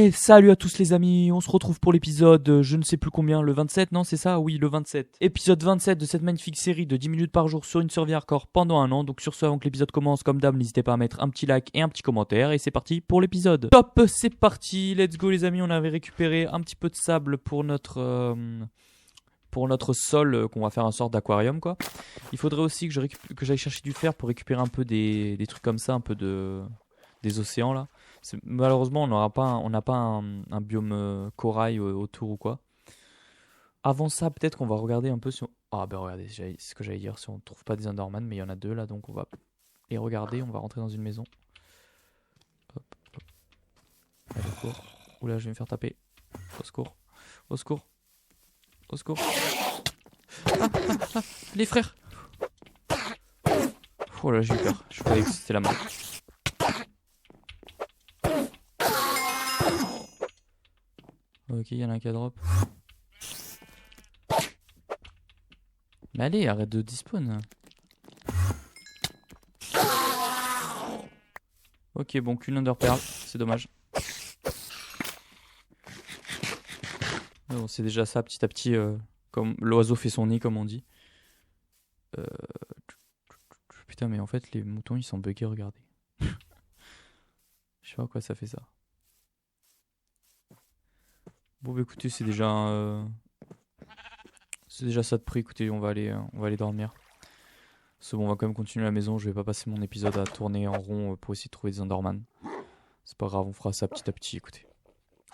Et salut à tous les amis, on se retrouve pour l'épisode, je ne sais plus combien, le 27, non c'est ça? Oui, le 27. Épisode 27 de cette magnifique série de 10 minutes par jour sur une survie hardcore pendant un an. Donc sur ce, avant que l'épisode commence, comme d'hab, n'hésitez pas à mettre un petit like et un petit commentaire. Et c'est parti pour l'épisode. Top, c'est parti, let's go les amis, on avait récupéré un petit peu de sable pour notre sol qu'on va faire un sorte d'aquarium quoi. Il faudrait aussi que j'aille chercher du fer pour récupérer un peu des trucs comme ça, un peu des océans là. Malheureusement, on n'a pas un biome corail autour ou quoi. Avant ça, peut-être qu'on va regarder un peu si on... Ah ben regardez, c'est ce que j'allais dire, si on trouve pas des Enderman, mais il y en a deux là, donc on va les regarder, on va rentrer dans une maison. Hop, hop. Allez, au secours. Oula, je vais me faire taper. Au secours. Au secours. Au secours. Les frères. Oh là, j'ai eu peur. Je croyais que c'était la mort. Ok, il y en a un qui a drop. Mais allez, arrête de despawn. Ok, bon, qu'une underpearl, c'est dommage. Bon, c'est déjà ça, petit à petit, comme l'oiseau fait son nid, comme on dit. Putain, mais en fait, les moutons, ils sont buggés, regardez. Je sais pas à quoi ça fait ça. Bon, bah écoutez, c'est déjà ça de prix. Écoutez, on va aller dormir. C'est bon, on va quand même continuer à la maison. Je vais pas passer mon épisode à tourner en rond pour essayer de trouver des Enderman. C'est pas grave, on fera ça petit à petit, écoutez.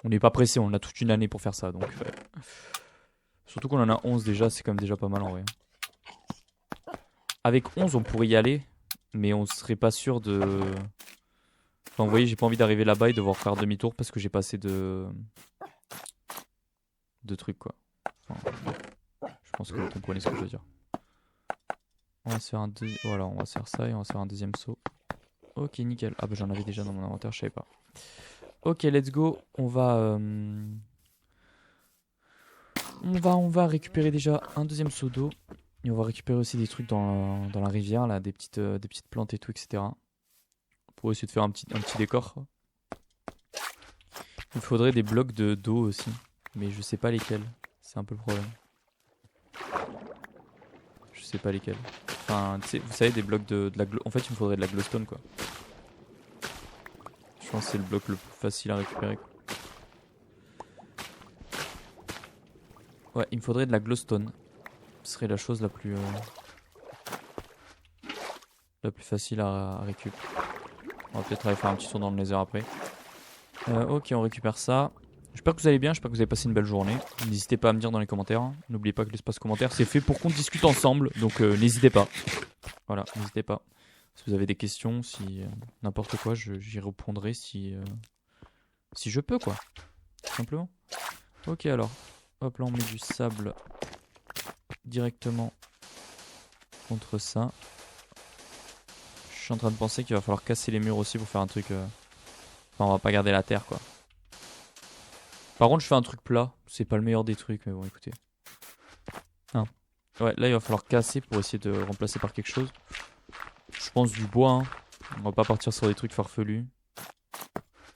On n'est pas pressé, on a toute une année pour faire ça, donc... Surtout qu'on en a 11 déjà, c'est quand même déjà pas mal en vrai. Avec 11, on pourrait y aller, mais on serait pas sûr de... Enfin, vous voyez, j'ai pas envie d'arriver là-bas et devoir faire demi-tour parce que j'ai pas assez de trucs, quoi. Enfin, je pense que vous comprenez ce que je veux dire. On va se faire voilà, on va se faire ça et on va se faire un deuxième saut. Ok, nickel. Ah bah j'en avais déjà dans mon inventaire, je savais pas. Ok, let's go. On va récupérer déjà un deuxième seau d'eau. Et on va récupérer aussi des trucs dans la rivière, là, des petites plantes et tout, etc. Pour essayer de faire un petit décor. Il faudrait des blocs d'eau aussi. Mais je sais pas lesquels. C'est un peu le problème. Je sais pas lesquels. Enfin, vous savez, des blocs en fait, il me faudrait de la glowstone, quoi. Je pense que c'est le bloc le plus facile à récupérer, quoi. Ouais, il me faudrait de la glowstone. Ce serait la chose la plus facile à récupérer. On va peut-être aller faire un petit tour dans le nether après. Ok, on récupère ça. J'espère que vous allez bien, j'espère que vous avez passé une belle journée. N'hésitez pas à me dire dans les commentaires. N'oubliez pas que l'espace commentaire c'est fait pour qu'on discute ensemble. Donc n'hésitez pas. Voilà, n'hésitez pas. Si vous avez des questions, si n'importe quoi, j'y répondrai si je peux, quoi. Tout simplement. Ok, alors. Hop, là on met du sable directement contre ça. Je suis en train de penser qu'il va falloir casser les murs aussi pour faire un truc... Enfin, on va pas garder la terre, quoi. Par contre, je fais un truc plat. C'est pas le meilleur des trucs, mais bon, écoutez. Ah. Ouais, là, il va falloir casser pour essayer de remplacer par quelque chose. Je pense du bois, hein. On va pas partir sur des trucs farfelus.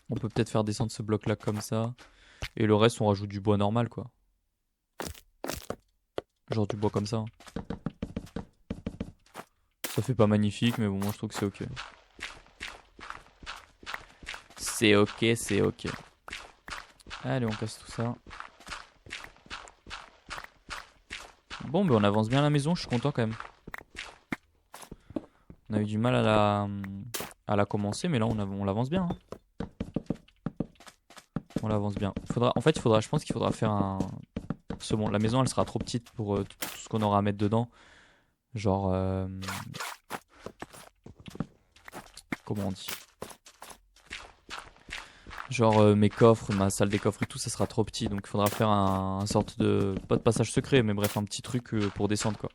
On peut peut-être faire descendre ce bloc-là comme ça. Et le reste, on rajoute du bois normal, quoi. Genre du bois comme ça. Ça fait pas magnifique, mais bon, moi, je trouve que c'est ok. C'est ok, c'est ok. Allez, on casse tout ça. Bon, ben on avance bien à la maison, je suis content quand même. On a eu du mal à la commencer, mais là on l'avance bien. Hein. On l'avance bien. Je pense qu'il faudra faire un... Parce que bon, la maison elle sera trop petite pour tout ce qu'on aura à mettre dedans. Genre... Comment on dit? Genre mes coffres, ma salle des coffres et tout, ça sera trop petit. Donc il faudra faire un sorte de... Pas de passage secret, mais bref, un petit truc pour descendre, quoi.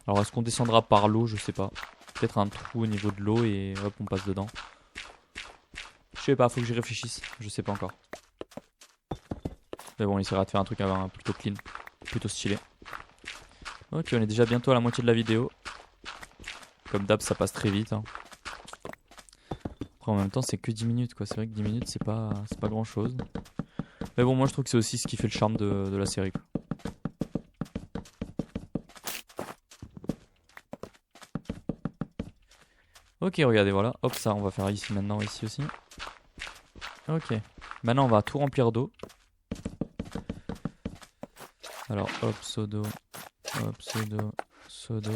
Alors est-ce qu'on descendra par l'eau? Je sais pas. Peut-être un trou au niveau de l'eau et hop, on passe dedans. Je sais pas, faut que j'y réfléchisse. Je sais pas encore. Mais bon, on essaiera de faire un truc plutôt clean, plutôt stylé. Ok, on est déjà bientôt à la moitié de la vidéo. Comme d'hab, ça passe très vite. Hein. Après en même temps c'est que 10 minutes quoi. C'est vrai que 10 minutes c'est pas grand chose. Mais bon moi je trouve que c'est aussi ce qui fait le charme de la série quoi. Ok regardez voilà. Hop ça on va faire ici maintenant, ici aussi. Ok. Maintenant on va tout remplir d'eau. Alors hop seau d'eau. Hop seau d'eau. Seau d'eau.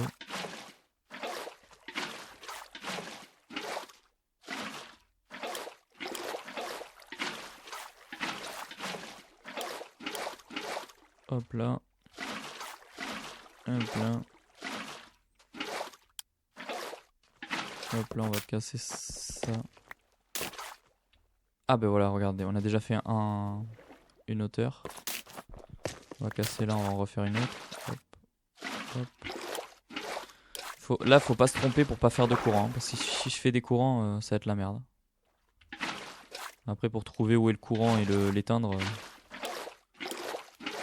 Hop là. Hop là. Hop là, on va casser ça. Ah ben voilà, regardez, on a déjà fait une hauteur. On va casser là, on va en refaire une autre. Hop. Hop. Là, faut pas se tromper pour pas faire de courant. Parce que si je fais des courants, ça va être la merde. Après, pour trouver où est le courant et l'éteindre,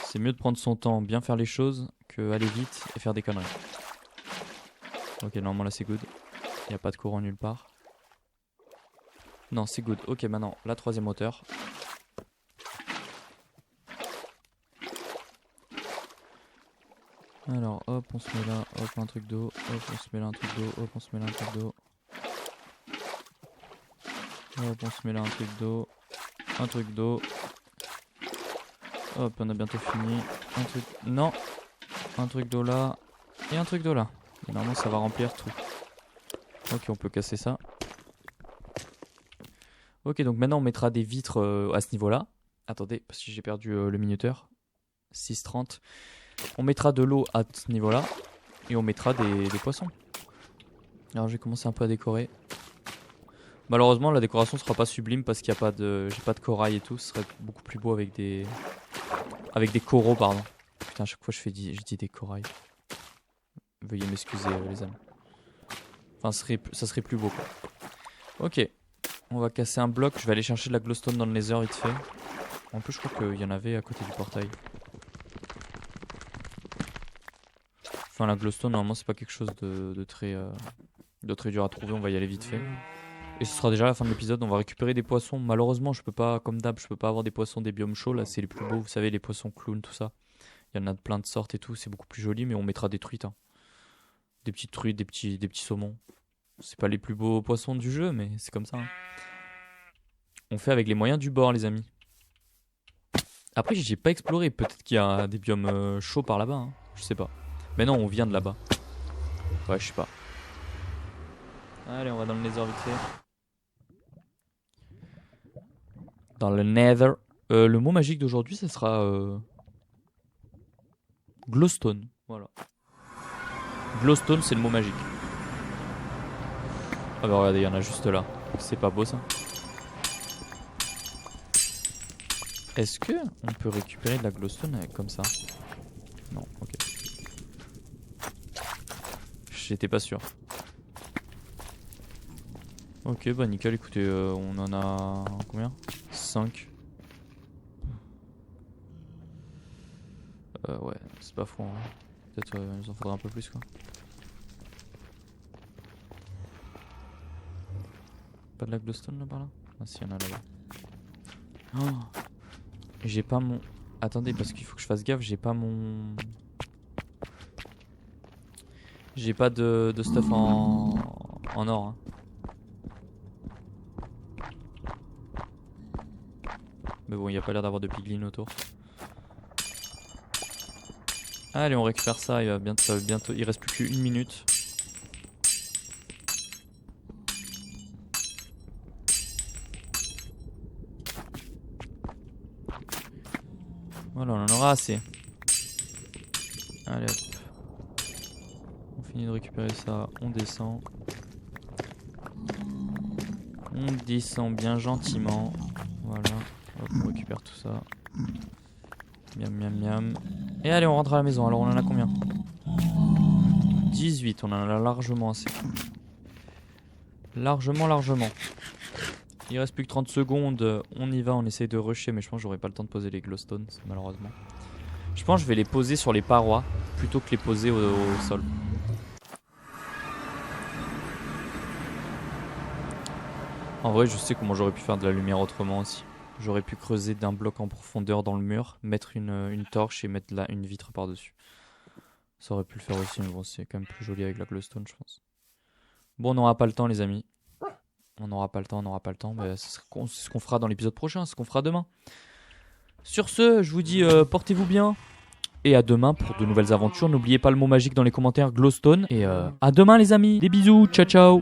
c'est mieux de prendre son temps, bien faire les choses, que aller vite et faire des conneries. Ok, normalement là c'est good. Il n'y a pas de courant nulle part. Non, c'est good. Ok, maintenant la troisième hauteur. Alors, hop, on se met là, hop, un truc d'eau, hop, on se met là un truc d'eau, hop, on se met là un truc d'eau. Hop, on se met là un truc d'eau. Hop, on a bientôt fini. Un truc. Non! Un truc d'eau là. Et un truc d'eau là. Et normalement, ça va remplir tout. Ok, on peut casser ça. Ok, donc maintenant, on mettra des vitres à ce niveau-là. Attendez, parce que j'ai perdu le minuteur. 6,30. On mettra de l'eau à ce niveau-là. Et on mettra des poissons. Alors, je vais commencer un peu à décorer. Malheureusement, la décoration sera pas sublime parce qu'il n'y a pas de. J'ai pas de corail et tout. Ce serait beaucoup plus beau avec des. Avec des coraux, pardon. Putain, à chaque fois je dis des corails. Veuillez m'excuser, les amis. Enfin, ça serait plus beau, quoi. Ok. On va casser un bloc. Je vais aller chercher de la glowstone dans le nether vite fait. En plus, je crois qu'il y en avait à côté du portail. Enfin, la glowstone, normalement, c'est pas quelque chose de très dur à trouver. On va y aller vite fait. Et ce sera déjà la fin de l'épisode. On va récupérer des poissons. Malheureusement, je peux pas, comme d'hab, je peux pas avoir des poissons des biomes chauds. Là, c'est les plus beaux. Vous savez, les poissons clowns, tout ça. Il y en a de plein de sortes et tout. C'est beaucoup plus joli, mais on mettra des truites. Hein. Des petites truites, des petits saumons. C'est pas les plus beaux poissons du jeu, mais c'est comme ça. Hein. On fait avec les moyens du bord, les amis. Après, j'ai pas exploré. Peut-être qu'il y a des biomes chauds par là-bas. Hein. Je sais pas. Mais non, on vient de là-bas. Ouais, je sais pas. Allez, on va dans le nether vite fait. Dans le nether. Le mot magique d'aujourd'hui, ça sera glowstone. Voilà. Glowstone, c'est le mot magique. Ah bah regardez, il y en a juste là. C'est pas beau ça. Est-ce que on peut récupérer de la glowstone comme ça? Non, ok. J'étais pas sûr. Ok, bah nickel, écoutez, on en a combien? 5. Ouais, c'est pas fou. Hein. Peut-être il nous en faudra un peu plus quoi. Pas de la glowstone là par là? Ah si, il y en a là-bas. Oh, j'ai pas mon... Attendez, parce qu'il faut que je fasse gaffe, j'ai pas mon... J'ai pas de stuff en or. Hein. Mais bon, il n'y a pas l'air d'avoir de piglin autour. Allez, on récupère ça, il va bientôt, il reste plus qu'1 minute. Voilà, on en aura assez. Allez hop. On finit de récupérer ça, on descend. On descend bien gentiment. Voilà, hop, on récupère tout ça. Miam miam miam. Et allez, on rentre à la maison. Alors on en a combien? 18, on en a largement assez. Largement. Il reste plus que 30 secondes. On y va, on essaye de rusher. Mais je pense que j'aurai pas le temps de poser les glowstones, malheureusement. Je pense que je vais les poser sur les parois plutôt que les poser au sol. En vrai, je sais comment j'aurais pu faire de la lumière autrement aussi. J'aurais pu creuser d'un bloc en profondeur dans le mur, mettre une torche et mettre une vitre par-dessus. Ça aurait pu le faire aussi, mais bon, c'est quand même plus joli avec la glowstone, je pense. Bon, on n'aura pas le temps, les amis. On n'aura pas le temps, on n'aura pas le temps. Mais c'est ce qu'on fera dans l'épisode prochain, ce qu'on fera demain. Sur ce, je vous dis portez-vous bien. Et à demain pour de nouvelles aventures. N'oubliez pas le mot magique dans les commentaires, glowstone. Et à demain, les amis. Des bisous, ciao ciao.